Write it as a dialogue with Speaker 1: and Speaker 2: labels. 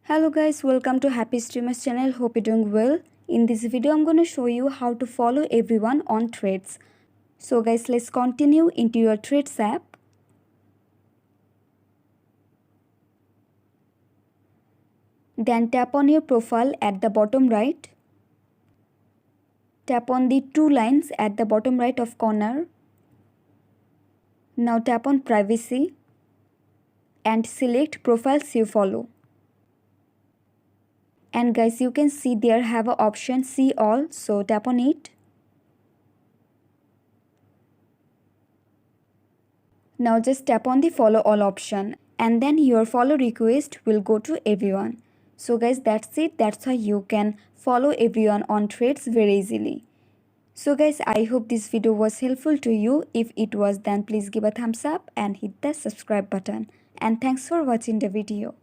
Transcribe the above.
Speaker 1: Hello guys, welcome to Happy Streamers channel. Hope you're doing well. In this video, I'm going to show you how to follow everyone on Threads. So guys, let's continue into your Threads app. Then tap on your profile at the bottom right. Tap on the two lines at the bottom right of corner. Now tap on privacy and select profiles you follow. And guys, you can see there have an option see all, so tap on it. Now just tap on the follow all option and then your follow request will go to everyone. So guys, that's it. That's how you can follow everyone on Threads very easily. So guys, I hope this video was helpful to you. If it was, then please give a thumbs up and hit the subscribe button. And thanks for watching the video.